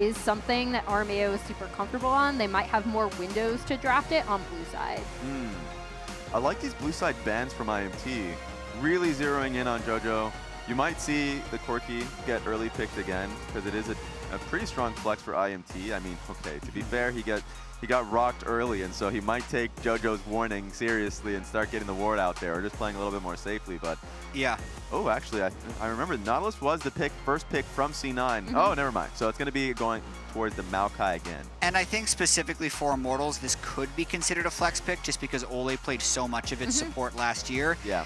is something that Armao is super comfortable on. They might have more windows to draft it on blue side. I like these blue side bans from IMT. Really zeroing in on Jojo. You might see the Corki get early picked again, because it is a pretty strong flex for IMT. I mean, okay, to be fair, he got rocked early, and so he might take Jojo's warning seriously and start getting the ward out there, or just playing a little bit more safely, but... Yeah. Oh, actually, I remember Nautilus was the first pick from C9. Oh, never mind. So it's going to be going towards the Maokai again. And I think specifically for Immortals, this could be considered a flex pick just because Olleh played so much of its support last year. Yeah.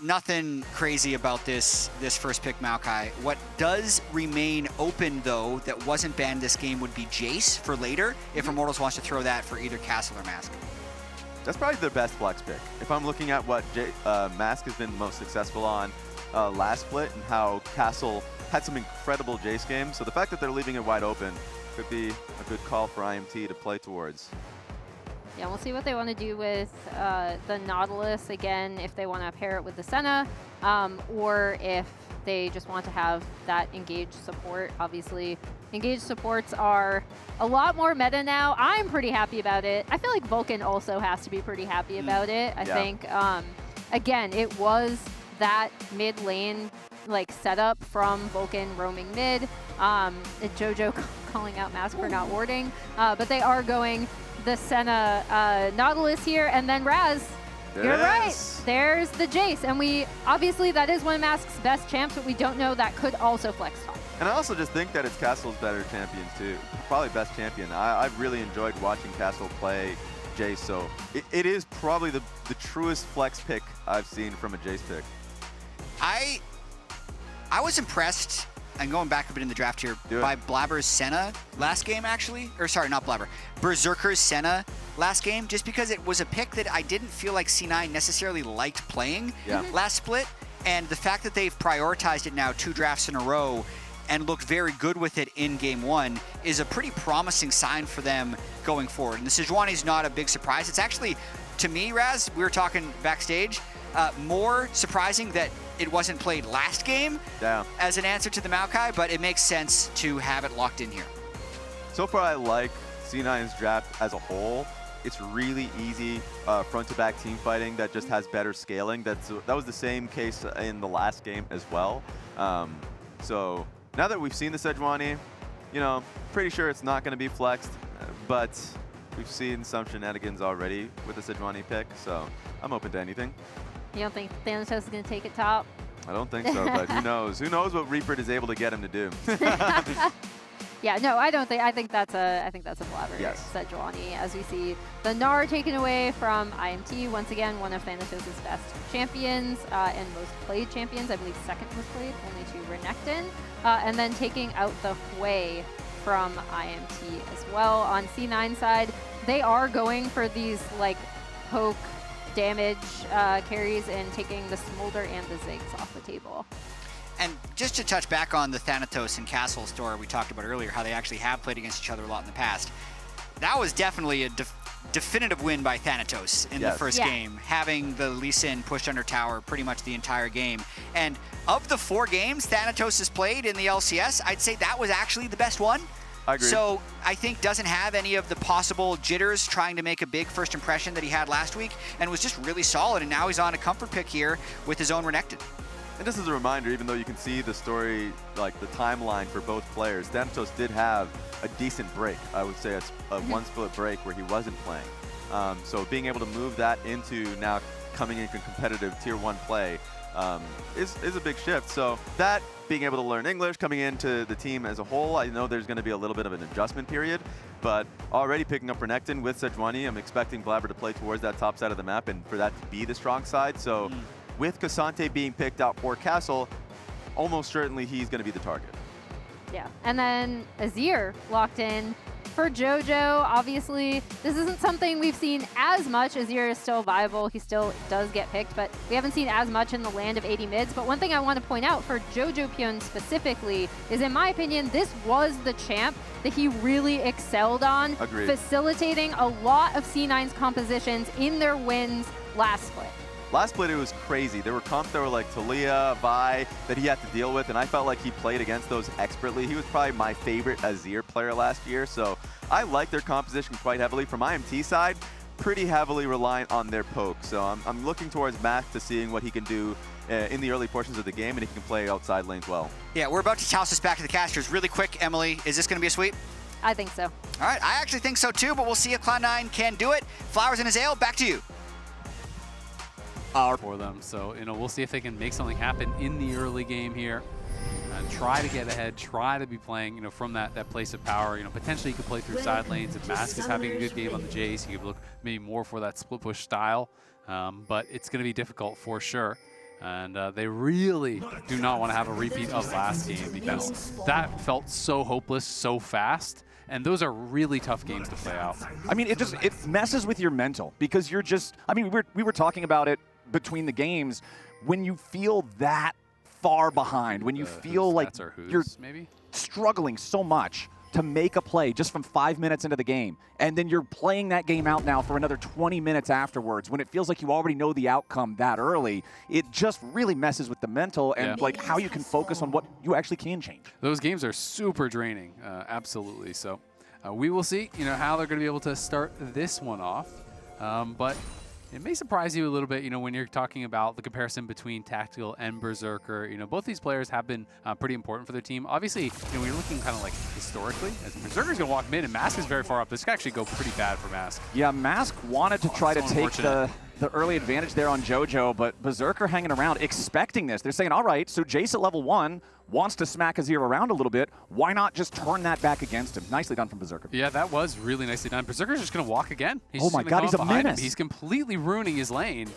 Nothing crazy about this first pick Maokai. What does remain open, though, that wasn't banned this game would be Jayce for later, if Immortals wants to throw that for either Castle or Mask. That's probably their best flex pick. If I'm looking at what Mask has been most successful on last split and how Castle had some incredible Jayce games, so the fact that they're leaving it wide open could be a good call for IMT to play towards. Yeah, we'll see what they want to do with the Nautilus again, if they want to pair it with the Senna, or if they just want to have that engaged support. Obviously, engaged supports are a lot more meta now. I'm pretty happy about it. I feel like Vulcan also has to be pretty happy about it. I think, again, it was that mid lane like setup from Vulcan roaming mid. Jojo calling out Mask for not warding, but they are going the Senna Nautilus here, and then Raz, you're right, there's the Jayce, and we obviously that is one of Mask's best champs, but we don't know that could also flex top. And I also just think that it's Castle's better champions too, probably best champion. I've really enjoyed watching Castle play Jayce, so it is probably the truest flex pick I've seen from a Jayce pick. I was impressed, and going back a bit in the draft here, by Blaber's Senna last game, actually. Or sorry, not Blaber. Berserker's Senna last game, just because it was a pick that I didn't feel like C9 necessarily liked playing last split. And the fact that they've prioritized it now 2 drafts in a row and looked very good with it in game 1 is a pretty promising sign for them going forward. And the Sejuani is not a big surprise. It's actually, to me, Raz, we were talking backstage, more surprising that it wasn't played last game as an answer to the Maokai, but it makes sense to have it locked in here. So far, I like C9's draft as a whole. It's really easy front-to-back team fighting that just has better scaling. That was the same case in the last game as well. So now that we've seen the Sejuani, you know, pretty sure it's not going to be flexed, but we've seen some shenanigans already with the Sejuani pick, so I'm open to anything. You don't think Thanatos is going to take it top? I don't think so, but who knows? Who knows what Reaper is able to get him to do? Yeah, no, I don't think. I think that's a Blaber Sejuani, as we see the Gnar taken away from IMT. Once again, one of Thanatos' best champions and most played champions. I believe second most played, only to Renekton, and then taking out the Hui from IMT as well. On C9 side, they are going for these like poke damage carries and taking the Smolder and the Ziggs off the table. And just to touch back on the Thanatos and Castle story we talked about earlier, how they actually have played against each other a lot in the past, that was definitely a definitive win by Thanatos in the first game, having the Lee Sin pushed under tower pretty much the entire game. And of the 4 games Thanatos has played in the LCS, I'd say that was actually the best one. I agree. So I think doesn't have any of the possible jitters trying to make a big first impression that he had last week, and was just really solid. And now he's on a comfort pick here with his own Renekton. And just as a reminder, even though you can see the story, like the timeline for both players, Thanatos did have a decent break. I would say a one-split break where he wasn't playing. So being able to move that into now coming into competitive Tier 1 play is a big shift. So that, being able to learn English, coming into the team as a whole, I know there's going to be a little bit of an adjustment period, but already picking up Renekton with Sejuani, I'm expecting Blaber to play towards that top side of the map and for that to be the strong side. So with Ksante being picked out for Castle, almost certainly he's going to be the target. Yeah, and then Azir locked in for Jojo. Obviously, this isn't something we've seen as much. Azir is still viable. He still does get picked, but we haven't seen as much in the land of 80 mids. But one thing I want to point out for Jojopyun specifically is, in my opinion, this was the champ that he really excelled on, facilitating a lot of C9's compositions in their wins last split. last split it was crazy. There were comps that were like Talia, Vi, that he had to deal with, and I felt like he played against those expertly. He was probably my favorite Azir player last year, so I like their composition quite heavily. From IMT side, pretty heavily reliant on their poke, so I'm looking towards Mac to seeing what he can do in the early portions of the game, and if he can play outside lanes well. Yeah, we're about to toss this back to the casters really quick. Emily, is this going to be a sweep? I think so. All right, I actually think so too, but we'll see if Cloud9 can do it. Flowers and Azael, back to you. For them, so we'll see if they can make something happen in the early game here and try to get ahead, try to be playing from that place of power. Potentially you could play through side lanes. If Mask is having a good game on the Jayce, you could look maybe more for that split push style, but it's going to be difficult for sure. And they really do not want to have a repeat of last game, because that felt so hopeless so fast. And those are really tough games to play out. I mean, it messes with your mental, because you're just, I mean, we were talking about it between the games. When you feel that far behind, when you feel like you're maybe struggling so much to make a play just from 5 minutes into the game, and then you're playing that game out now for another 20 minutes afterwards, when it feels like you already know the outcome that early, it just really messes with the mental and like how you can focus on what you actually can change. Those games are super draining, absolutely. So we will see, how they're going to be able to start this one off, but it may surprise you a little bit, when you're talking about the comparison between Tactical and Berserker. Both these players have been pretty important for their team. Obviously, when you're looking kind of like historically, as Berserker's going to walk mid and Mask is very far up. This could actually go pretty bad for Mask. Yeah, Mask wanted to try to take the early advantage there on Jojo, but Berserker hanging around, expecting this. They're saying, all right, so Jayce at level 1 wants to smack Azir around a little bit. Why not just turn that back against him? Nicely done from Berserker. Yeah, that was really nicely done. Berserker's just going to walk again. Oh my god, he's a menace. He's completely ruining his lane.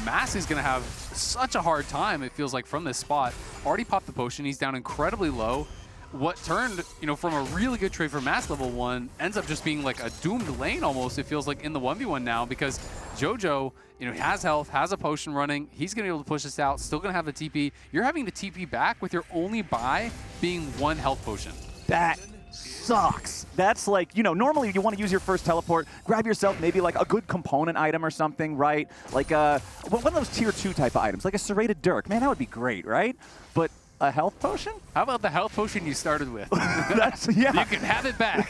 Mask is going to have such a hard time, it feels like, from this spot. Already popped the potion. He's down incredibly low. What turned, from a really good trade for Mask level 1 ends up just being like a doomed lane almost, it feels like, in the 1v1 now, because Jojo, has health, has a potion running. He's going to be able to push this out, still going to have the TP. You're having to TP back with your only buy being 1 health potion. That sucks. That's like, normally you want to use your first teleport, grab yourself maybe like a good component item or something, right? Like one of those tier 2 type of items, like a serrated dirk. Man, that would be great, right? But a health potion? How about the health potion you started with? Yeah. You can have it back.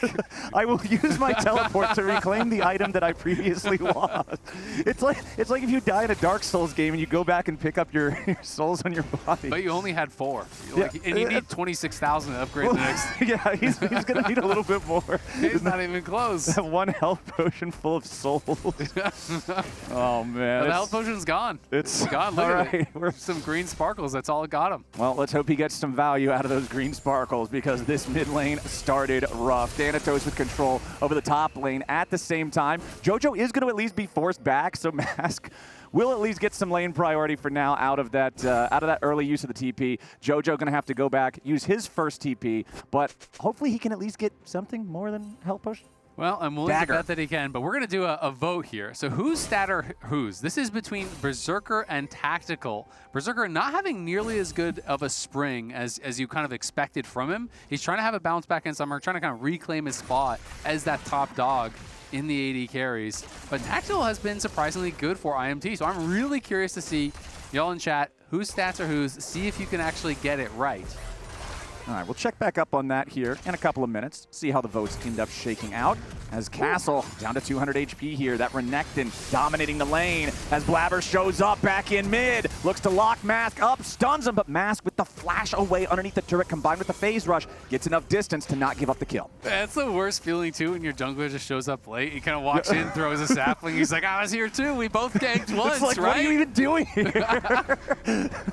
I will use my teleport to reclaim the item that I previously lost. It's like if you die in a Dark Souls game and you go back and pick up your souls on your body. But you only had 4. Yeah. And you need 26,000 to upgrade the next. Yeah, he's going to need a little bit more. He's not even close. That 1 health potion full of souls. Oh, man. The health potion's gone. It's gone. Look at it. Some green sparkles. That's all it got him. Well, let's hope he gets some value out of those green sparkles, because this mid lane started rough. Thanatos with control over the top lane at the same time. Jojo is going to at least be forced back, so Mask will at least get some lane priority for now out of that early use of the TP. Jojo going to have to go back, use his first TP, but hopefully he can at least get something more than health potion. Well, I'm willing to bet that he can, but we're going to do a vote here. So whose stat are whose? This is between Berserker and Tactical. Berserker not having nearly as good of a spring as you kind of expected from him. He's trying to have a bounce back in summer, trying to kind of reclaim his spot as that top dog in the AD carries. But Tactical has been surprisingly good for IMT, so I'm really curious to see, y'all in chat, whose stats are whose, see if you can actually get it right. All right, we'll check back up on that here in a couple of minutes, see how the votes end up shaking out. As Castle down to 200 HP here, that Renekton dominating the lane as Blaber shows up back in mid, looks to lock Mask up, stuns him, but Mask with the flash away underneath the turret combined with the phase rush gets enough distance to not give up the kill. That's the worst feeling too, when your jungler just shows up late. He kind of walks in, throws a sapling. He's like, I was here too. We both ganked once, it's like, right? What are you even doing here?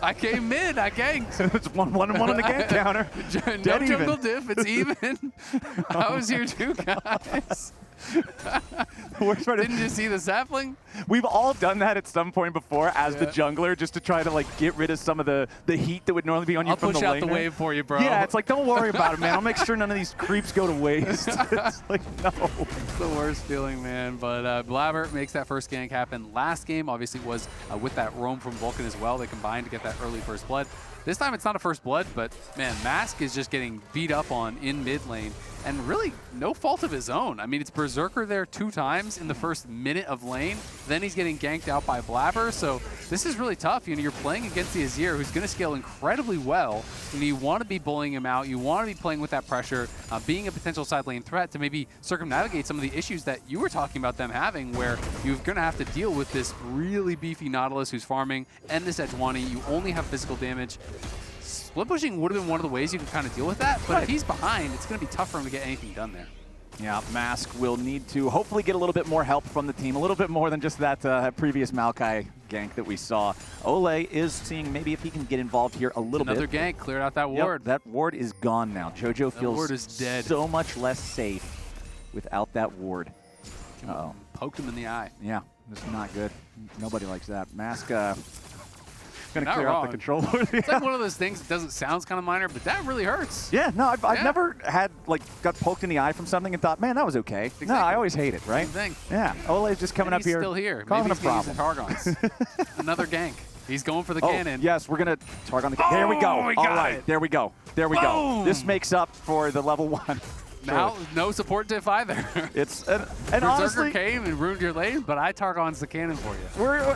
I came mid, I ganked. It's 1-1 on the gank counter. No jungle diff, it's even. I was here too, guys. Didn't you see the sapling? We've all done that at some point before as the jungler, just to try to like get rid of some of the heat that would normally be on you from the lane. I'll push out the wave for you, bro. Yeah, it's like, don't worry about it, man. I'll make sure none of these creeps go to waste. It's like, no. It's the worst feeling, man. But Blaber makes that first gank happen. Last game, obviously, was with that roam from Vulcan as well. They combined to get that early first blood. This time it's not a first blood, but man, Mask is just getting beat up on in mid lane. and really no fault of his own. I mean, it's Berserker there 2 times in the first minute of lane, then he's getting ganked out by Blaber, so this is really tough. You know, you're playing against the Azir, who's going to scale incredibly well, and you want to be bullying him out, you want to be playing with that pressure, being a potential side lane threat to maybe circumnavigate some of the issues that you were talking about them having, where you're going to have to deal with this really beefy Nautilus who's farming, and this Sejuani. You only have physical damage. Split pushing would have been one of the ways you could kind of deal with that, but if he's behind, it's going to be tough for him to get anything done there. Yeah, Mask will need to hopefully get a little bit more help from the team, a little bit more than just that previous Maokai gank that we saw. Olleh is seeing maybe if he can get involved here a little bit. Another gank, cleared out that ward. Yep, that ward is gone now. Jojo feels ward is dead. So much less safe without that ward. Uh-oh. Poked him in the eye. Yeah, this is not good. Nobody likes that. Mask gonna Not clear wrong. out the control board. It's like one of those things that doesn't sound kind of minor, but that really hurts. Yeah, no, I've Yeah. never had, like, got poked in the eye from something and thought, man, that was okay. Exactly. No, I always hate it, right? Same thing. Yeah, Olleh's just coming And up he's here. still here. Causing Maybe a he's gonna problem. use the Targons. Another gank. He's going for the Oh, cannon. yes, we're going to target on the There we go. Oh, we All got right, it. there we go. There we go. Boom. This makes up for the level 1. Now, no support diff either. It's and Berserker honestly, came and ruined your lane, but I Targon's the cannon for you.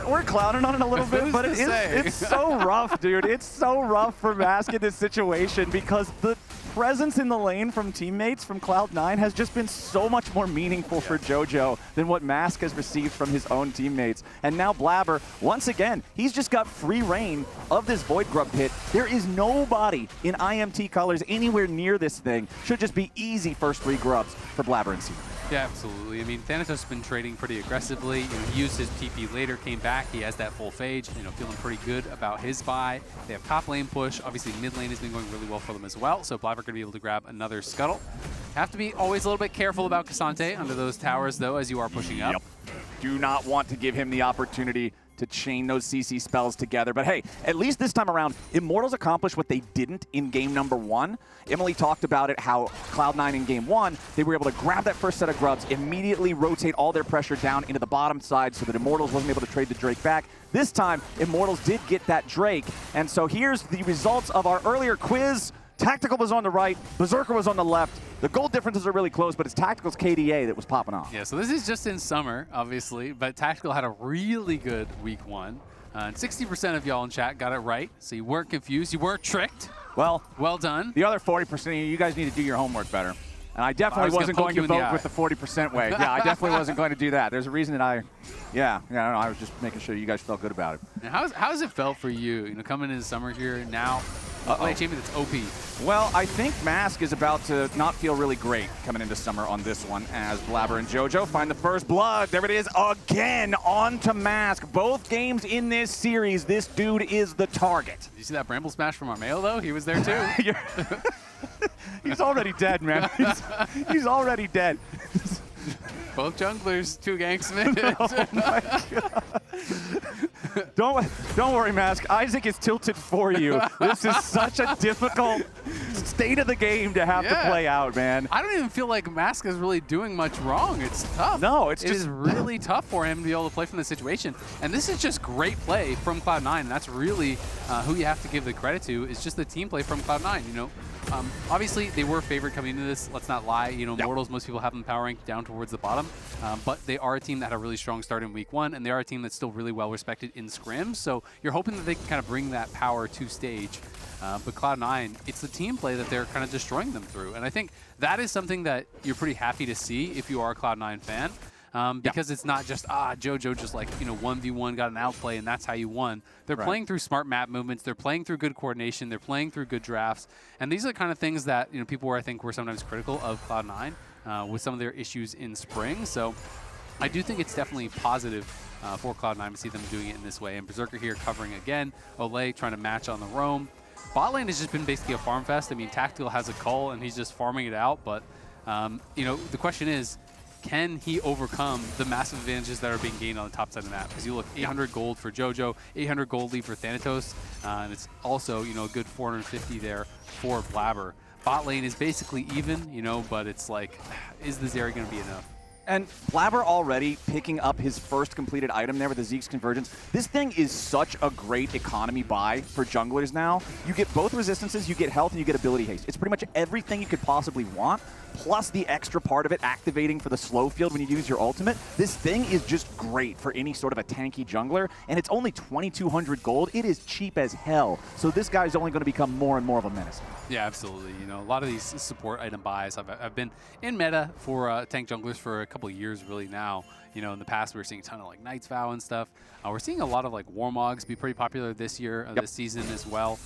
we're clouding on it a little bit, Who's but to say? it's so rough, dude. It's so rough for Mask in this situation because the presence in the lane from teammates from Cloud9 has just been so much more meaningful for Jojo than what Mask has received from his own teammates. And now Blaber, once again, he's just got free reign of this Void Grub pit. There is nobody in IMT colors anywhere near this thing. Should just be easy first 3 grubs for Blaber and C9. Yeah, absolutely. I mean, Thanatos has been trading pretty aggressively. You know, he used his TP later, came back. He has that full phage. You know, feeling pretty good about his buy. They have top lane push. Obviously, mid lane has been going really well for them as well. So Blaber going to be able to grab another scuttle. Have to be always a little bit careful about Ksante under those towers, though, as you are pushing up. Yep. Do not want to give him the opportunity to chain those CC spells together. But hey, at least this time around, Immortals accomplished what they didn't in game number 1. Emily talked about it, how Cloud9 in game 1, they were able to grab that first set of grubs, immediately rotate all their pressure down into the bottom side so that Immortals wasn't able to trade the Drake back. This time, Immortals did get that Drake. And so here's the results of our earlier quiz. Tactical was on the right, Berserker was on the left. The goal differences are really close, but it's Tactical's KDA that was popping off. Yeah, so this is just in summer, obviously, but Tactical had a really good week 1. And 60% of y'all in chat got it right, so you weren't confused, you weren't tricked. Well done. The other 40% of you guys need to do your homework better. And I definitely wasn't going to vote with the 40% way. Yeah, I definitely wasn't going to do that. There's a reason that I don't know, I was just making sure you guys felt good about it. Now, how's it felt for you, you know, coming into summer here now? Play a champion that's OP. Well, I think Mask is about to not feel really great coming into summer on this one as Blaber and Jojo find the first blood. There it is again, on to Mask. Both games in this series, this dude is the target. Did you see that Bramble Smash from Armao, though? He was there, too. He's already dead, man. He's already dead. Both junglers, 2 ganks in it. Oh, my God. Don't worry, Mask. Isaac is tilted for you. This is such a difficult state of the game to have to play out, man. I don't even feel like Mask is really doing much wrong. It's tough. No, it is really tough for him to be able to play from this situation. And this is just great play from Cloud9, and that's really who you have to give the credit to is just the team play from Cloud9, you know. Obviously, they were favored coming into this. Let's not lie. You know, Mortals, most people have them power ranked down towards the bottom. But they are a team that had a really strong start in week 1, and they are a team that's still really well respected in scrims. So you're hoping that they can kind of bring that power to stage. But Cloud9, it's the team play that they're kind of destroying them through. And I think that is something that you're pretty happy to see if you are a Cloud9 fan. Because it's not just, Jojo just like, you know, 1v1 got an outplay and that's how you won. They're playing through smart map movements. They're playing through good coordination. They're playing through good drafts. And these are the kind of things that, you know, people I think were sometimes critical of Cloud9 with some of their issues in spring. So I do think it's definitely positive for Cloud9 to see them doing it in this way. And Berserker here covering again. Olleh trying to match on the roam. Bot lane has just been basically a farm fest. I mean, Tactical has a cull and he's just farming it out. But, you know, the question is, can he overcome the massive advantages that are being gained on the top side of the map? Because you look 800 gold for Jojo, 800 gold lead for Thanatos, and it's also, you know, a good 450 there for Blaber. Bot lane is basically even, you know, but it's like, is the Zeri going to be enough? And Blaber already picking up his first completed item there with the Zeke's Convergence. This thing is such a great economy buy for junglers now. You get both resistances, you get health, and you get ability haste. It's pretty much everything you could possibly want, plus the extra part of it activating for the slow field when you use your ultimate. This thing is just great for any sort of a tanky jungler, and it's only 2,200 gold. It is cheap as hell. So this guy's only going to become more and more of a menace. Yeah, absolutely. You know, a lot of these support item buys have been in meta for tank junglers for a couple of years really now. You know, in the past we were seeing a ton of like Knight's Vow and stuff. We're seeing a lot of like Warmogs be pretty popular this year, this season as well,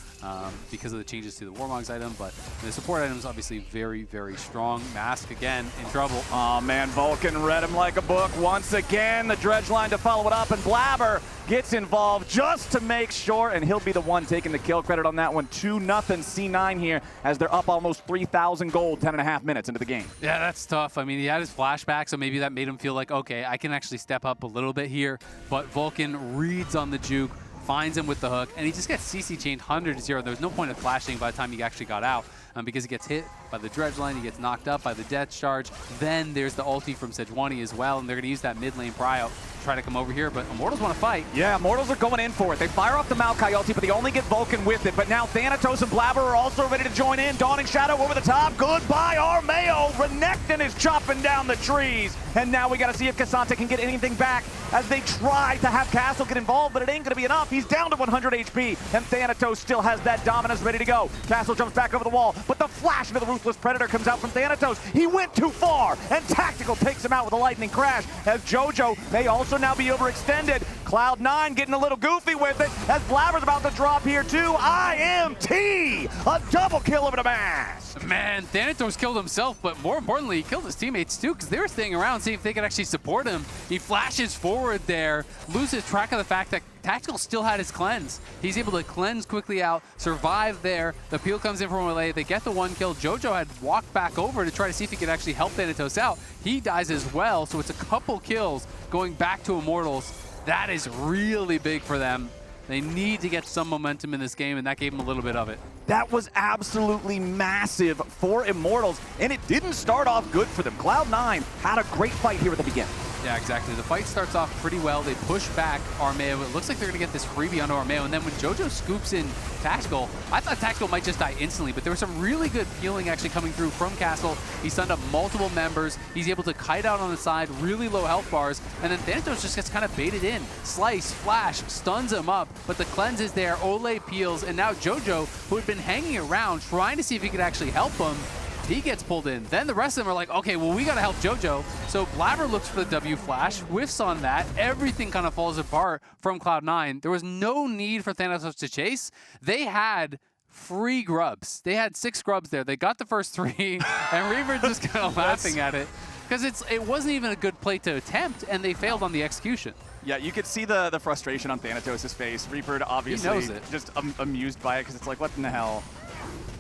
because of the changes to the Warmogs item. But the support item is obviously very, very strong. Mask again in trouble. Oh man, Vulcan read him like a book once again. The dredge line to follow it up, and Blaber gets involved just to make sure, and he'll be the one taking the kill credit on that one. 2-0 C9 here as they're up almost 3,000 gold 10.5 minutes into the game. Yeah, that's tough. I mean, he had his flashback, so maybe that made him feel like, okay, I can actually step up a little bit here. But Vulcan reads on the juke, finds him with the hook, and he just gets CC chained 100-0. There's no point of flashing by the time he actually got out, because he gets hit by the dredge line, he gets knocked up by the death charge. Then there's the ulti from Sejuani as well, and they're going to use that mid lane pry-out to try to come over here, but Immortals want to fight. Yeah, Immortals are going in for it. They fire off the Maokai ulti, but they only get Vulcan with it. But now Thanatos and Blaber are also ready to join in. Dawning Shadow over the top. Goodbye, Armao. Renekton is chopping down the trees. And now we got to see if Ksante can get anything back as they try to have Castle get involved, but it ain't going to be enough. He's down to 100 HP, and Thanatos still has that dominance ready to go. Castle jumps back over the wall, but the flash of the Ruthless Predator comes out from Thanatos. He went too far, and Tactical takes him out with a lightning crash, as Jojo may also now be overextended. Cloud9 getting a little goofy with it, as Blaber's about to drop here too. IMT! A double kill over the Mask! Man, Thanatos killed himself, but more importantly, he killed his teammates too, because they were staying around, seeing if they could actually support him. He flashes forward there, loses track of the fact that Tactical still had his cleanse. He's able to cleanse quickly out, survive there. The peel comes in from Olleh. They get the one kill. Jojo had walked back over to try to see if he could actually help Thanatos out. He dies as well, so it's a couple kills going back to Immortals. That is really big for them. They need to get some momentum in this game, and that gave them a little bit of it. That was absolutely massive for Immortals, and it didn't start off good for them. Cloud9 had a great fight here at the beginning. Yeah, exactly. The fight starts off pretty well. They push back Armao. It looks like they're going to get this freebie onto Armao, and then when Jojo scoops in Tactical, I thought Tactical might just die instantly, but there was some really good healing actually coming through from Castle. He stunned up multiple members. He's able to kite out on the side, really low health bars, and then Thanatos just gets kind of baited in. Slice, flash, stuns him up, but the cleanse is there. Olleh peels, and now Jojo, who had been hanging around trying to see if he could actually help him, he gets pulled in. Then the rest of them are like, okay, well, we got to help Jojo. So Blaber looks for the W flash, whiffs on that. Everything kind of falls apart from Cloud9. There was no need for Thanatos to chase. They had free grubs. They had 6 grubs there. They got the first 3, and Reaver just kind of laughing at it because it wasn't even a good play to attempt, and they failed on the execution. Yeah, you could see the frustration on Thanatos' face. Reaper obviously knows it. just amused by it because it's like, what in the hell?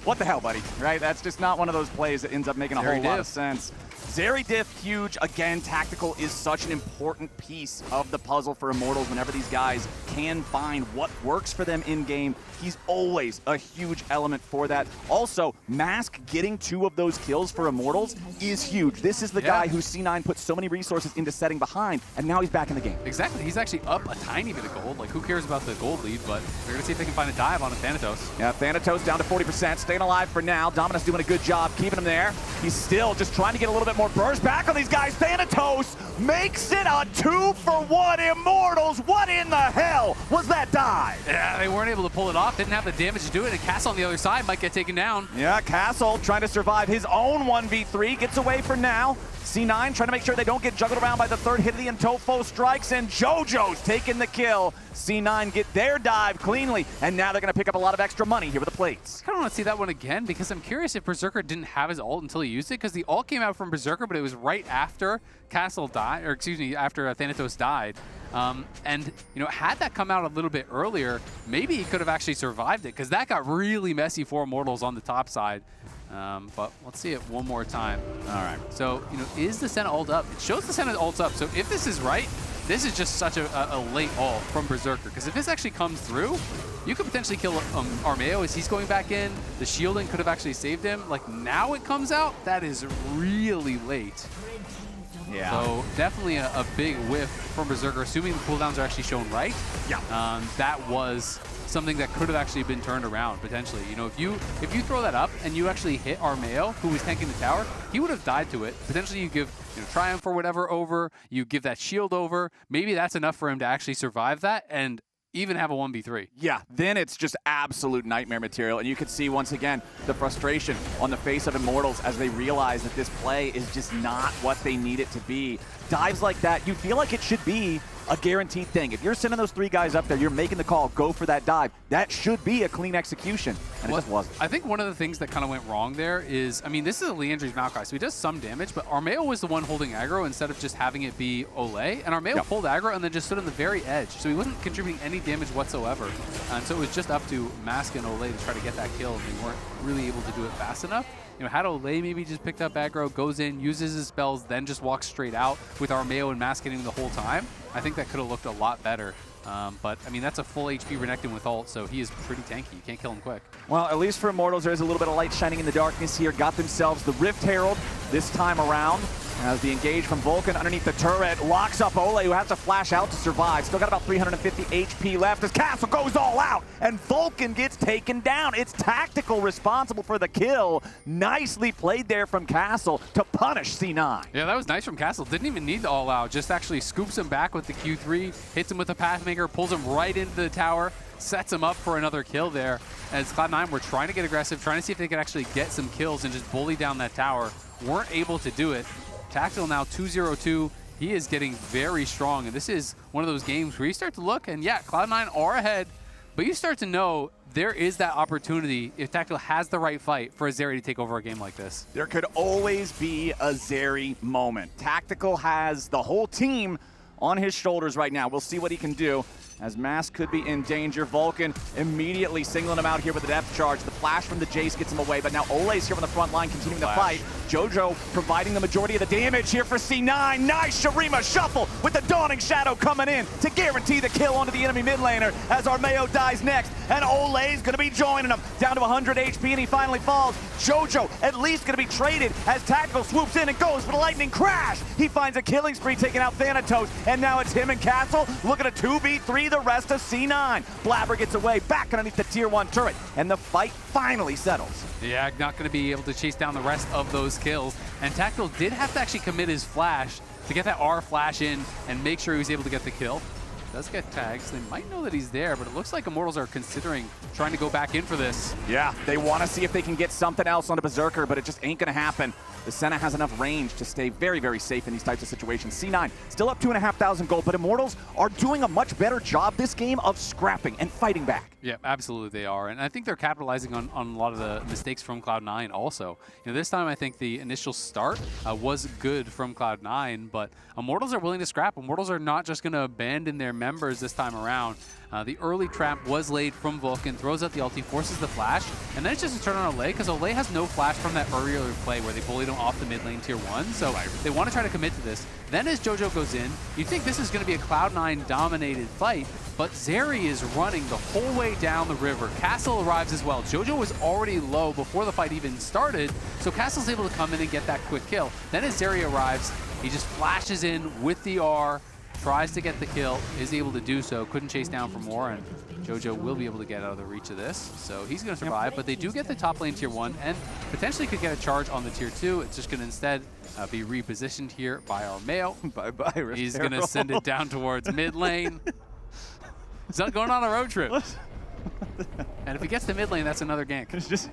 What the hell, buddy, right? That's just not one of those plays that ends up making a whole lot of sense. Zeri diff, huge. Again, Tactical is such an important piece of the puzzle for Immortals whenever these guys can find what works for them in-game. He's always a huge element for that. Also, Mask getting 2 of those kills for Immortals is huge. This is the guy who C9 put so many resources into setting behind, and now he's back in the game. Exactly. He's actually up a tiny bit of gold. Like, who cares about the gold lead, but we're going to see if they can find a dive on a Thanatos. Yeah, Thanatos down to 40%, staying alive for now. Dominus doing a good job keeping him there. He's still just trying to get a little bit more burst back on these guys. Thanatos makes it a 2-for-1 Immortals. What in the hell was that dive? Yeah, they weren't able to pull it off. Didn't have the damage to do it, and Castle on the other side might get taken down. Yeah, Castle trying to survive his own 1v3. Gets away for now. C9 trying to make sure they don't get juggled around by the third hit of the Intofo strikes, and Jojo's taking the kill. C9 get their dive cleanly, and now they're going to pick up a lot of extra money here with the plates. I kind of want to see that one again, because I'm curious if Berserker didn't have his ult until he used it, because the ult came out from Berserker, but it was right after Castle died, or excuse me, after Thanatos died. And, you know, had that come out a little bit earlier, maybe he could have actually survived it, because that got really messy for Immortals on the top side. But let's see it one more time. All right. So, you know, is the Senna ult up? It shows the Senna ult's up. So if this is right, this is just such a late ult from Berserker. Because if this actually comes through, you could potentially kill Armao as he's going back in. The shielding could have actually saved him. Like, now it comes out, that is really late. Yeah. So definitely a big whiff from Berserker, assuming the cooldowns are actually shown right. Yeah. That was something that could have actually been turned around potentially. You know, if you throw that up and you actually hit Armao, who was tanking the tower, he would have died to it. Potentially you give Triumph or whatever over, you give that shield over. Maybe that's enough for him to actually survive that and even have a 1v3. Yeah, then it's just absolute nightmare material. And you can see, once again, the frustration on the face of Immortals as they realize that this play is just not what they need it to be. Dives like that, you feel like it should be a guaranteed thing. If you're sending those 3 guys up there, you're making the call, go for that dive. That should be a clean execution, and it just wasn't. I think one of the things that kind of went wrong there is, I mean, this is a Leandry's Maokai, so he does some damage, but Armao was the one holding aggro instead of just having it be Olleh, and Armao pulled aggro and then just stood on the very edge, so he wasn't contributing any damage whatsoever. And so it was just up to Mask and Olleh to try to get that kill, and they weren't really able to do it fast enough. You know, had Olleh maybe just picked up aggro, goes in, uses his spells, then just walks straight out with Armao and Mask hitting the whole time, I think that could have looked a lot better. But, I mean, that's a full HP Renekton with ult, so he is pretty tanky. You can't kill him quick. Well, at least for Immortals, there is a little bit of light shining in the darkness here. Got themselves the Rift Herald this time around. As the engage from Vulcan underneath the turret locks up Olleh, who has to flash out to survive. Still got about 350 HP left as Castle goes all out, and Vulcan gets taken down. It's Tactical responsible for the kill. Nicely played there from Castle to punish C9. Yeah, that was nice from Castle. Didn't even need the all out. Just actually scoops him back with the Q3, hits him with a Pathmaker, pulls him right into the tower, sets him up for another kill there. As Cloud9 were trying to get aggressive, trying to see if they could actually get some kills and just bully down that tower. Weren't able to do it. Tactical now 2-0-2. He is getting very strong, and this is one of those games where you start to look, and yeah, Cloud9 are ahead, but you start to know there is that opportunity, if Tactical has the right fight, for a Zeri to take over a game like this. There could always be a Zeri moment. Tactical has the whole team on his shoulders right now. We'll see what he can do, as Mask could be in danger. Vulcan immediately singling him out here with the depth charge. The flash from the Jayce gets him away, but now Olleh's here on the front line continuing the fight. Jojo providing the majority of the damage here for C9. Nice Shurima shuffle with the Dawning Shadow coming in to guarantee the kill onto the enemy mid laner as Armao dies next, and Olleh's going to be joining him down to 100 HP, and he finally falls. Jojo at least going to be traded as Tactical swoops in and goes for the lightning crash. He finds a killing spree taking out Thanatos, and now it's him and Castle looking at a 2v3 the rest of C9. Blaber gets away back underneath the tier 1 turret, and the fight finally settles. Yeah, not going to be able to chase down the rest of those kills, and Tactical did have to actually commit his flash to get that R flash in and make sure he was able to get the kill. Does get tags. They might know that he's there, but it looks like Immortals are considering trying to go back in for this. Yeah, they want to see if they can get something else on the Berserker, but it just ain't going to happen. The Senna has enough range to stay very, very safe in these types of situations. C9 still up 2,500 gold, but Immortals are doing a much better job this game of scrapping and fighting back. Yeah, absolutely they are. And I think they're capitalizing on a lot of the mistakes from Cloud9 also. You know, this time I think the initial start was good from Cloud9, but Immortals are willing to scrap. Immortals are not just going to abandon their members this time around. The early trap was laid from Vulcan, throws out the ulti, forces the flash, and then it's just a turn on Olleh, because Olleh has no flash from that earlier play where they bullied him off the mid lane tier 1, so they want to try to commit to this. Then as Jojo goes in, you'd think this is going to be a Cloud9 dominated fight, but Zeri is running the whole way down the river. Castle arrives as well. Jojo was already low before the fight even started, so Castle's able to come in and get that quick kill. Then as Zeri arrives, he just flashes in with the R, tries to get the kill, is able to do so, couldn't chase down for more, and Jojo will be able to get out of the reach of this. So he's going to survive, but they do get the top lane tier 1 and potentially could get a charge on the tier 2. It's just going to instead be repositioned here by Armao. Bye-bye, He's going to send it down towards mid lane. He's not going on a road trip. And if he gets to mid lane, that's another gank. It's just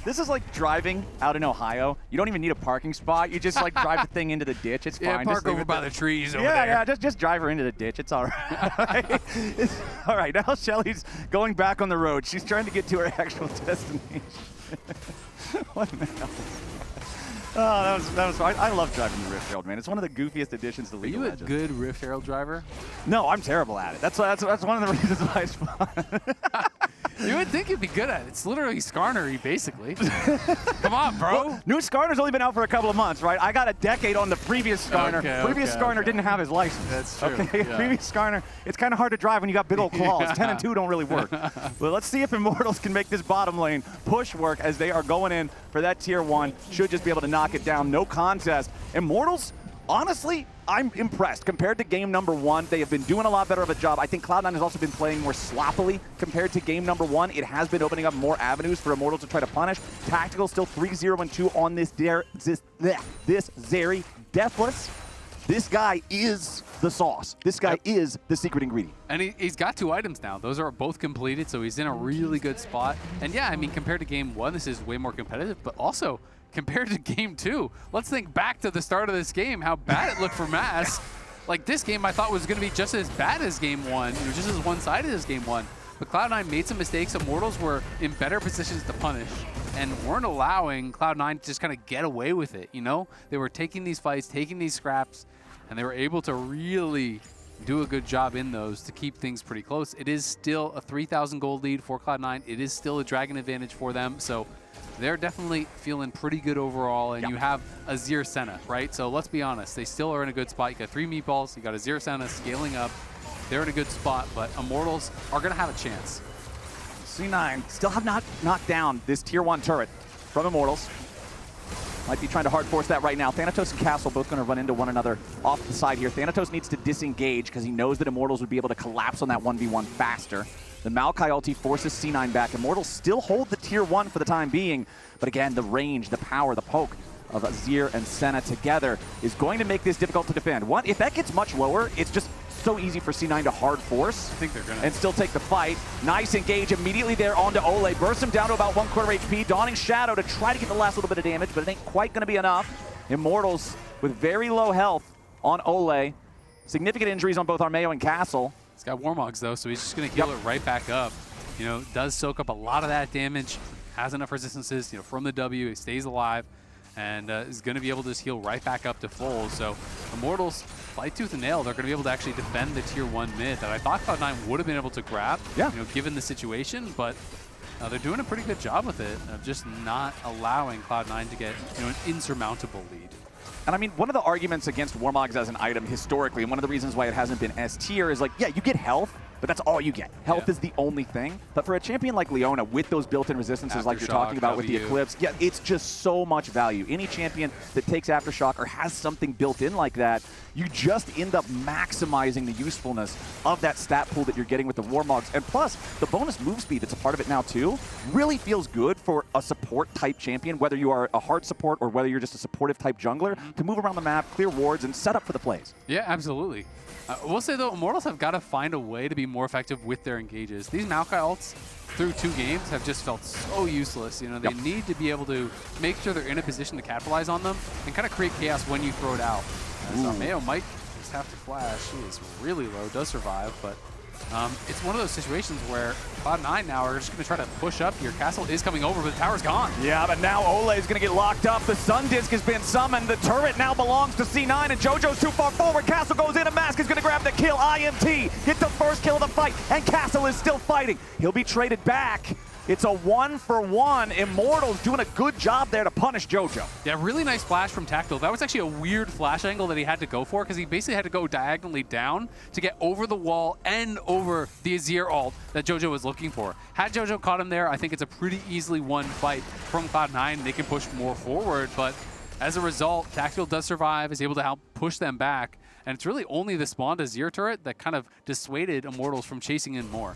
this is like driving out in Ohio. You don't even need a parking spot. You just like drive the thing into the ditch. It's yeah, fine. Park over by the trees over there. Yeah, just drive her into the ditch. It's all right. All right, now Shelly's going back on the road. She's trying to get to her actual destination. What the hell? Oh, that was fun. I love driving the Rift Herald, man. It's one of the goofiest additions to League of Legends. Are you a good Rift Herald driver? No, I'm terrible at it. That's one of the reasons why it's fun. You would think you'd be good at it. It's literally Skarnery, basically. Come on, bro. Well, new Skarner's only been out for a couple of months, right? I got a decade on the previous Skarner. Previous Skarner didn't have his license. That's true. Okay, yeah. Previous Skarner, it's kind of hard to drive when you got big old claws. 10 and 2 don't really work. Well, let's see if Immortals can make this bottom lane push work as they are going in for that tier 1. Should just be able to knock it down. No contest. Immortals honestly, I'm impressed. Compared to game number 1, they have been doing a lot better of a job. I think Cloud9 has also been playing more sloppily compared to game number 1. It has been opening up more avenues for Immortals to try to punish. Tactical still 3-0-2 on this Zeri. Deathless. This guy is the sauce. This guy is the secret ingredient. And he's got 2 items now. Those are both completed, so he's in a really good spot. And yeah, I mean, compared to game 1, this is way more competitive, but also compared to game 2, let's think back to the start of this game, how bad it looked for Mask. Like, this game I thought was going to be just as bad as game 1, just as one-sided as game 1. But Cloud9 made some mistakes. Immortals were in better positions to punish and weren't allowing Cloud9 to just kind of get away with it, you know? They were taking these fights, taking these scraps, and they were able to really do a good job in those to keep things pretty close. It is still a 3,000 gold lead for Cloud9. It is still a Dragon advantage for them, so they're definitely feeling pretty good overall, and you have Azir Senna, right? So let's be honest, they still are in a good spot. You got 3 meatballs, you got Azir Senna scaling up. They're in a good spot, but Immortals are going to have a chance. C9 still have not knocked down this tier 1 turret from Immortals. Might be trying to hard force that right now. Thanatos and Castle both going to run into one another off the side here. Thanatos needs to disengage because he knows that Immortals would be able to collapse on that 1v1 faster. The Maokai ulti forces C9 back. Immortals still hold the tier 1 for the time being. But again, the range, the power, the poke of Azir and Senna together is going to make this difficult to defend. One, if that gets much lower, it's just so easy for C9 to hard force. I think they're gonna. And still take the fight. Nice engage immediately there onto Olleh. Bursts him down to about 1/4 HP. Dawning Shadow to try to get the last little bit of damage, but it ain't quite gonna be enough. Immortals with very low health on Olleh. Significant injuries on both Armao and Castle. He's got Warmogs though, so he's just gonna heal it right back up. You know, does soak up a lot of that damage, has enough resistances, you know, from the W, he stays alive, and is gonna be able to just heal right back up to full. So Immortals, fight tooth and nail, they're gonna be able to actually defend the tier 1 mid that I thought Cloud9 would have been able to grab, you know, given the situation, but they're doing a pretty good job with it, of just not allowing Cloud9 to get, you know, an insurmountable lead. And I mean, one of the arguments against Warmogs as an item historically, and one of the reasons why it hasn't been S tier is like, yeah, you get health, but that's all you get. Health is the only thing. But for a champion like Leona, with those built-in resistances like you're talking about with the Eclipse, yeah, it's just so much value. Any champion that takes Aftershock or has something built in like that, you just end up maximizing the usefulness of that stat pool that you're getting with the Warmogs. And plus, the bonus move speed that's a part of it now too, really feels good for a support-type champion, whether you are a hard support or whether you're just a supportive-type jungler, to move around the map, clear wards, and set up for the plays. Yeah, absolutely. We'll say, though, Immortals have got to find a way to be more effective with their engages. These Maokai ults through 2 games have just felt so useless. You know, they need to be able to make sure they're in a position to capitalize on them and kind of create chaos when you throw it out. As Armao might just have to flash. He is really low, does survive, but it's one of those situations where Cloud9 now are just going to try to push up here. Castle is coming over, but the tower's gone. Yeah, but now Olleh is going to get locked up. The Sun Disc has been summoned. The turret now belongs to C9, and Jojo's too far forward. Castle goes in, and Mask is going to grab the kill. IMT get the first kill of the fight, and Castle is still fighting. He'll be traded back. It's a 1-for-1. Immortals doing a good job there to punish Jojo. Yeah, really nice flash from Tactical. That was actually a weird flash angle that he had to go for because he basically had to go diagonally down to get over the wall and over the Azir ult that Jojo was looking for. Had Jojo caught him there, I think it's a pretty easily won fight from Cloud9. They can push more forward, but as a result, Tactical does survive, is able to help push them back, and it's really only the spawned Azir turret that kind of dissuaded Immortals from chasing in more.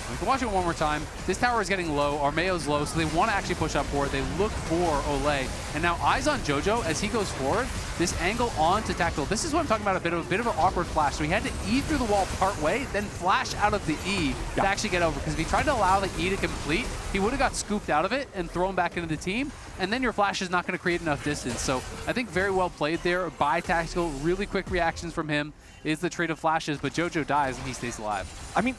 We can watch it one more time. This tower is getting low. Armeo's low, so they want to actually push up for it. They look for Olleh. And now eyes on Jojo as he goes forward. This angle onto Tactical. This is what I'm talking about, a bit of an awkward flash. So he had to E through the wall part way, then flash out of the E to actually get over. Because if he tried to allow the E to complete, he would have got scooped out of it and thrown back into the team. And then your flash is not going to create enough distance. So I think very well played there by Tactical. Really quick reactions from him is the trade of flashes, but Jojo dies and he stays alive. I mean,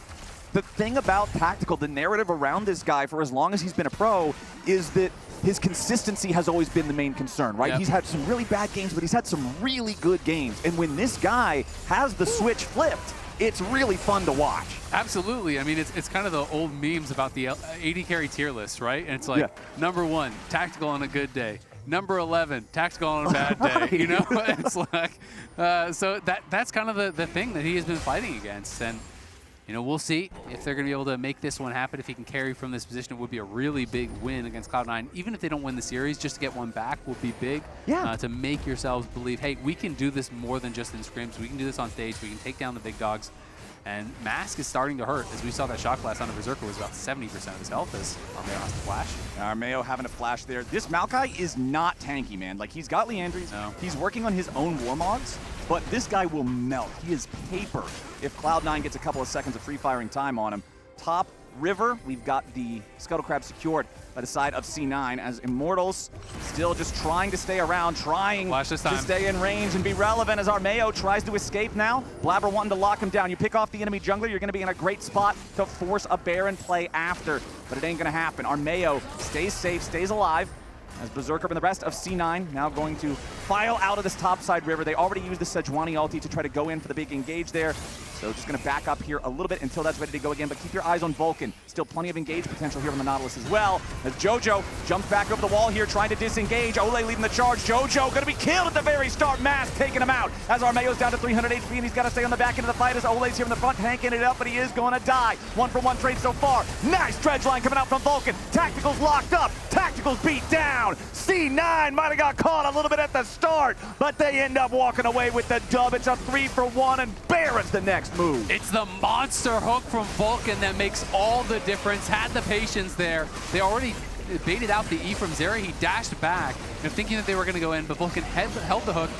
the thing about Tactical, the narrative around this guy for as long as he's been a pro, is that his consistency has always been the main concern, right? He's had some really bad games, but he's had some really good games. And when this guy has the switch flipped, it's really fun to watch. Absolutely. I mean, it's kind of the old memes about the AD carry tier list, right? And it's like, number 1, Tactical on a good day. Number 11, Tactical on a bad day. You know, it's like, so that's kind of the thing that he has been fighting against. And you know, we'll see if they're going to be able to make this one happen. If he can carry from this position, it would be a really big win against Cloud9. Even if they don't win the series, just to get one back would be big. Yeah. To make yourselves believe, hey, we can do this more than just in scrims. We can do this on stage. We can take down the big dogs. And Mask is starting to hurt. As we saw, that shot class on the Berserker was about 70% of his health as Armao has to flash. Armao having a flash there. This Maokai is not tanky, man. Like, he's got Leandries. No. He's working on his own Warmogs, but this guy will melt. He is paper if Cloud9 gets a couple of seconds of free firing time on him. Top river, we've got the Scuttle Crab secured by the side of C9 as Immortals still just trying to stay around, trying Flash this to time. stay in range and be relevant as Armao tries to escape now. Blaber wanting to lock him down. You pick off the enemy jungler, you're going to be in a great spot to force a Baron play after, but it ain't going to happen. Armao stays safe, stays alive, as Berserker and the rest of C9 now going to file out of this topside river. They already used the Sejuani ulti to try to go in for the big engage there. So just going to back up here a little bit until that's ready to go again, but keep your eyes on Vulcan. Still plenty of engage potential here on the Nautilus as well, as Jojo jumps back over the wall here trying to disengage. Olleh leading the charge. Jojo going to be killed at the very start. Mask taking him out as Armao's down to 300 HP, and he's got to stay on the back end of the fight as Olleh's here in the front, tanking it up, but he is going to die. 1-for-1 trade so far. Nice dredge line coming out from Vulcan. Tacticals locked up. Tacticals beat down. C9 might have got caught a little bit at the start, but they end up walking away with the dub. It's a 3-for-1, and Baron's the next move. It's the monster hook from Vulcan that makes all the difference. Had the patience there. They already baited out the E from Zeri. He dashed back, thinking that they were going to go in, but Vulcan held the hook,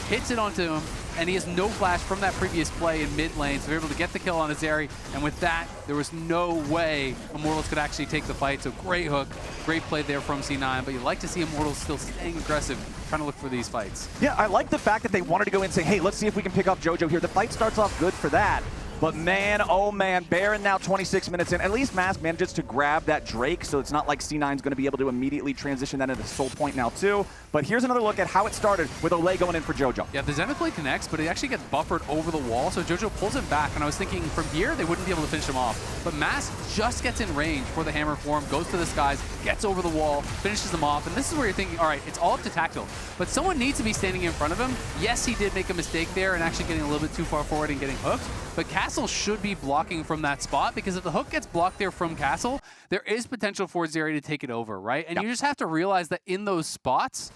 hits it onto him, and he has no flash from that previous play in mid lane, so they're able to get the kill on Zeri, and with that, there was no way Immortals could actually take the fight, so great hook, great play there from C9, but you like to see Immortals still staying aggressive, trying to look for these fights. Yeah, I like the fact that they wanted to go in and say, hey, let's see if we can pick off Jojo here. The fight starts off good for that. But man, oh man, Baron now 26 minutes in. At least Mask manages to grab that Drake, so it's not like C9's going to be able to immediately transition that into Soul Point now too. But here's another look at how it started with Olleh going in for Jojo. Yeah, the Zenith play connects, but it actually gets buffered over the wall, so Jojo pulls him back, and I was thinking from here they wouldn't be able to finish him off. But Mask just gets in range for the hammer form, goes to the skies, gets over the wall, finishes him off, and this is where you're thinking, all right, it's all up to Tactical. But someone needs to be standing in front of him. Yes, he did make a mistake there and actually getting a little bit too far forward and getting hooked, but Castle should be blocking from that spot, because if the hook gets blocked there from Castle, there is potential for Zeri to take it over, right? And you just have to realize that in those spots,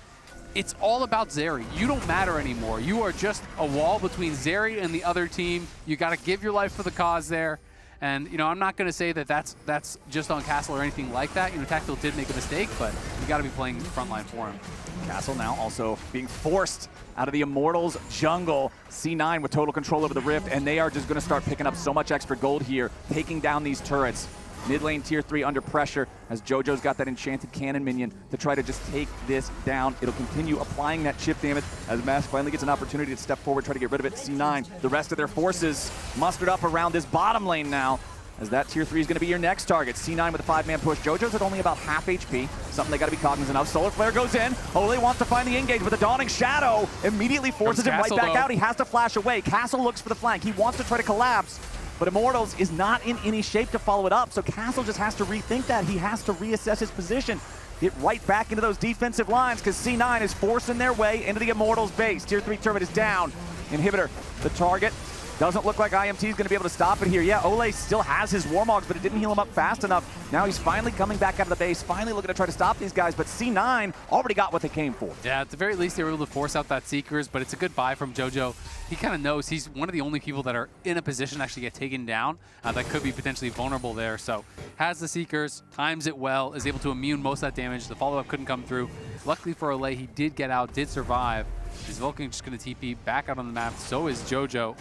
it's all about Zeri. You don't matter anymore. You are just a wall between Zeri and the other team. You got to give your life for the cause there. And, you know, I'm not going to say that that's just on Castle or anything like that. You know, Tactical did make a mistake, but you got to be playing frontline for him. Castle now also being forced out of the Immortals jungle. C9 with total control over the Rift, and they are just going to start picking up so much extra gold here, taking down these turrets. Mid lane tier 3 under pressure as Jojo's got that enchanted cannon minion to try to just take this down. It'll continue applying that chip damage as Mask finally gets an opportunity to step forward, try to get rid of it. C9, the rest of their forces mustered up around this bottom lane now, as that tier 3 is going to be your next target. C9 with a 5-man push. Jojo's at only about half HP, something they got to be cognizant of. Solar Flare goes in. Olleh wants to find the engage, but the Dawning Shadow immediately forces him right back out. He has to flash away. Castle looks for the flank. He wants to try to collapse, but Immortals is not in any shape to follow it up, so Castle just has to rethink that. He has to reassess his position. Get right back into those defensive lines, because C9 is forcing their way into the Immortals base. Tier 3 turret is down. Inhibitor, the target. Doesn't look like IMT is going to be able to stop it here. Yeah, Olleh still has his Warmogs, but it didn't heal him up fast enough. Now he's finally coming back out of the base, finally looking to try to stop these guys, but C9 already got what they came for. Yeah, at the very least, they were able to force out that Seekers, but it's a good buy from Jojo. He kind of knows he's one of the only people that are in a position to actually get taken down that could be potentially vulnerable there. So has the Seekers, times it well, is able to immune most of that damage. The follow-up couldn't come through. Luckily for Olleh, he did get out, did survive. Is Vulcan just going to TP back out on the map? So is Jojo.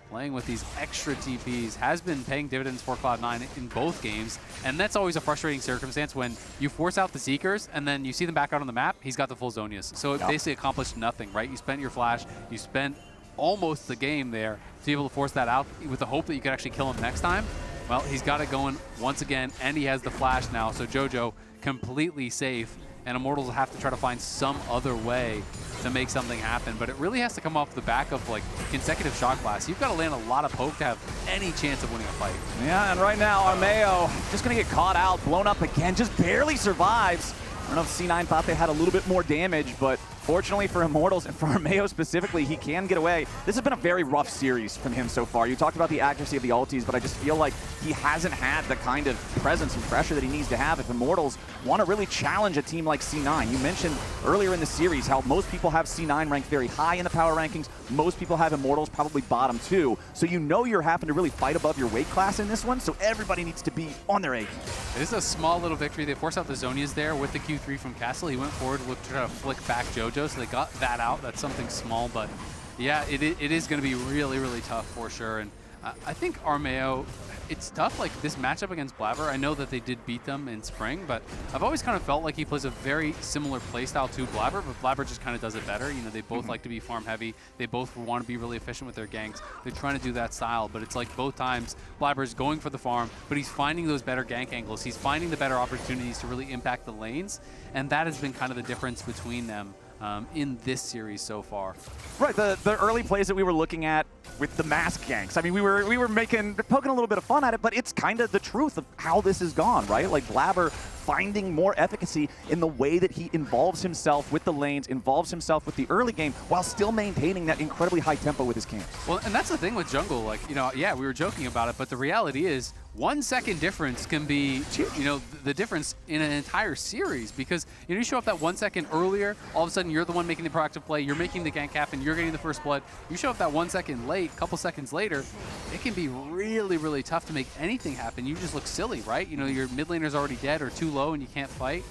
Playing with these extra TPs has been paying dividends for Cloud9 in both games, and that's always a frustrating circumstance when you force out the Seekers and then you see them back out on the map. He's got the full Zonias, so it basically accomplished nothing, right? You spent your flash, you spent almost the game there to be able to force that out with the hope that you could actually kill him next time. Well, he's got it going once again, and he has the flash now, so Jojo completely safe, and Immortals will have to try to find some other way to make something happen, but it really has to come off the back of like consecutive shot class. You've got to land a lot of poke to have any chance of winning a fight. Yeah, and right now Armao just going to get caught out, blown up again, just barely survives. I don't know if C9 thought they had a little bit more damage, but Fortunately for Immortals and for Armao specifically, he can get away. This has been a very rough series from him so far. You talked about the accuracy of the ultis, but I just feel like he hasn't had the kind of presence and pressure that he needs to have if Immortals want to really challenge a team like C9. You mentioned earlier in the series how most people have C9 ranked very high in the power rankings. Most people have Immortals probably bottom 2. So you know you're having to really fight above your weight class in this one, so everybody needs to be on their A game. It is a small little victory. They forced out the Zonias there with the Q3 from Castle. He went forward to try to flick back Jojo, so they got that out. That's something small, but yeah, it is going to be really, really tough for sure. And I think Armao, it's tough, like this matchup against Blaber. I know that they did beat them in spring, but I've always kind of felt like he plays a very similar playstyle to Blaber, but Blaber just kind of does it better. You know, they both like to be farm heavy. They both want to be really efficient with their ganks. They're trying to do that style, but it's like both times Blaber's going for the farm, but he's finding those better gank angles. He's finding the better opportunities to really impact the lanes, and that has been kind of the difference between them in this series so far. Right, the early plays that we were looking at with the mask ganks. I mean, we were poking a little bit of fun at it, but it's kind of the truth of how this has gone, right? Like Blaber finding more efficacy in the way that he involves himself with the lanes, involves himself with the early game, while still maintaining that incredibly high tempo with his camps. Well, and that's the thing with jungle, like, you know, yeah, we were joking about it, but the reality is 1 second difference can be, you know, the difference in an entire series, because you know, you show up that 1 second earlier, all of a sudden you're the one making the proactive play, you're making the gank happen, you're getting the first blood. You show up that 1 second late, a couple seconds later, it can be really, really tough to make anything happen. You just look silly, right? You know, your mid laner's already dead or too low and you can't fight.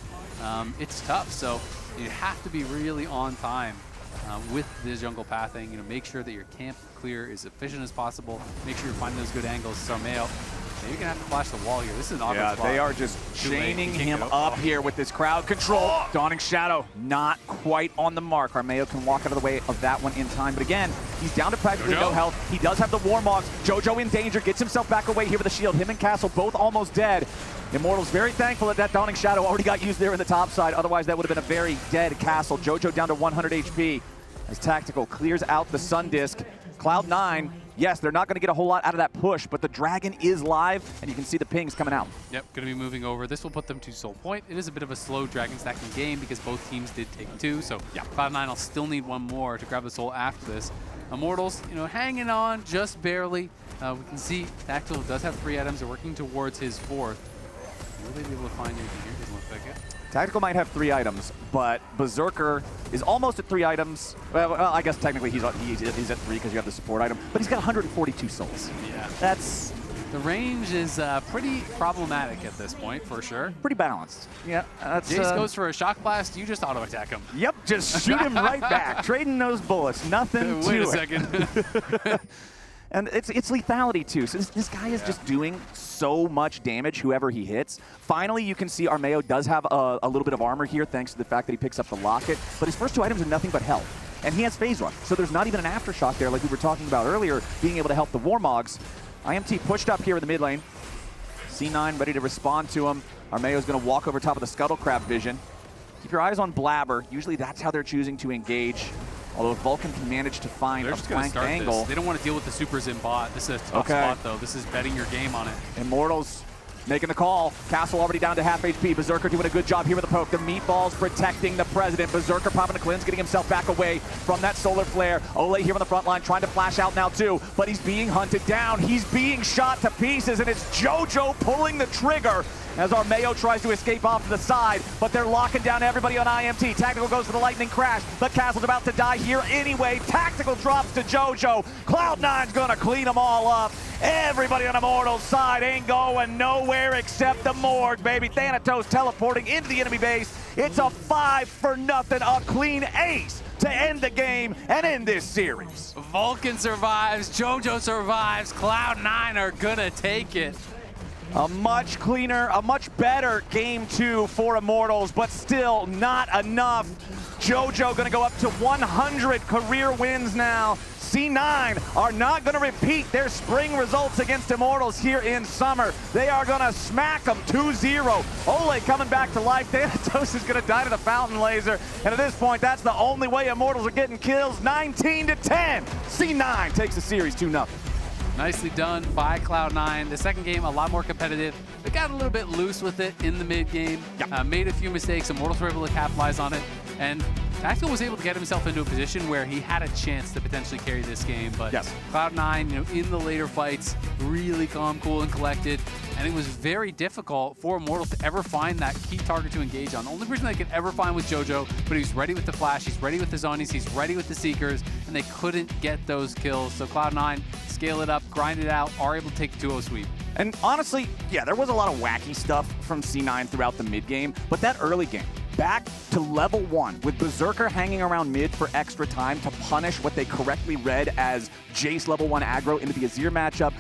It's tough, so you have to be really on time with the jungle pathing. You know, make sure that your camp clear is efficient as possible. Make sure you're finding those good angles. So Armao, you're gonna have to flash the wall here. This is an awkward spot. They are just chaining him up here with this crowd control. Dawning Shadow not quite on the mark. Armao can walk out of the way of that one in time. But again, he's down to practically no health. He does have the Warmogs. Jojo in danger, gets himself back away here with a shield. Him and Castle both almost dead. Immortals very thankful that Dawning Shadow already got used there in the top side. Otherwise, that would have been a very dead Castle. Jojo down to 100 HP as Tactical clears out the Sun Disc. Cloud9, yes, they're not going to get a whole lot out of that push, but the Dragon is live, and you can see the pings coming out. Yep, going to be moving over. This will put them to Soul Point. It is a bit of a slow Dragon stacking game because both teams did take 2, so yeah, Cloud9 will still need 1 more to grab the Soul after this. Immortals, you know, hanging on just barely. We can see Tactical does have 3 items. They're working towards his 4th. Will they be able to find anything here? Doesn't look like it. Tactical might have 3 items, but Berserker is almost at 3 items. Well, I guess technically he's at 3 because you have the support item, but he's got 142 souls. Yeah. That's... The range is pretty problematic at this point, for sure. Pretty balanced. Yeah, that's... Jayce goes for a shock blast, you just auto-attack him. Yep, just shoot him right back. Trading those bullets, nothing to it. Wait a second. And it's lethality too. So this guy is just doing so much damage, whoever he hits. Finally, you can see Armao does have a little bit of armor here thanks to the fact that he picks up the locket. But his first 2 items are nothing but health. And he has phase rush. So there's not even an aftershock there like we were talking about earlier, being able to help the Warmogs. IMT pushed up here in the mid lane. C9 ready to respond to him. Armao's going to walk over top of the Scuttle Crab vision. Keep your eyes on Blaber. Usually that's how they're choosing to engage. Although if Vulcan can manage to find a flanked angle. They don't want to deal with the supers in bot. This is a tough spot, though. This is betting your game on it. Immortals making the call. Castle already down to half HP. Berserker doing a good job here with the poke. The meatballs protecting the president. Berserker popping a cleanse, getting himself back away from that solar flare. Olleh here on the front line trying to flash out now too, but he's being hunted down. He's being shot to pieces, and it's Jojo pulling the trigger as Armao tries to escape off to the side, but they're locking down everybody on IMT. Tactical goes for the lightning crash, but Castle's about to die here anyway. Tactical drops to Jojo. Cloud9's gonna clean them all up. Everybody on Immortals' side ain't going nowhere except the morgue, baby. Thanatos teleporting into the enemy base. It's a 5-0, a clean ace to end the game and end this series. Vulcan survives, Jojo survives, Cloud9 are gonna take it. A much cleaner, a much better game 2 for Immortals, but still not enough. Jojo gonna go up to 100 career wins now. C9 are not gonna repeat their spring results against Immortals here in summer. They are gonna smack them 2-0. Olleh coming back to life. Thanatos is gonna die to the fountain laser. And at this point, that's the only way Immortals are getting kills. 19-10. C9 takes the series 2-0. Nicely done by Cloud9. The second game, a lot more competitive. They got a little bit loose with it in the mid game. Made a few mistakes. Immortals were able to capitalize on it. And Tactical was able to get himself into a position where he had a chance to potentially carry this game, but Yes. Cloud9, in the later fights, really calm, cool, and collected, and it was very difficult for Immortals to ever find that key target to engage on. The only person they could ever find was Jojo, but he's ready with the flash, he's ready with the zonies, he's ready with the seekers, and they couldn't get those kills. So Cloud9 scale it up, grind it out, are able to take the 2-0 sweep. And honestly, yeah, there was a lot of wacky stuff from C9 throughout the mid game, but that early game, back to level 1 with Berserker hanging around mid for extra time to punish what they correctly read as Jayce level 1 aggro into the Azir matchup,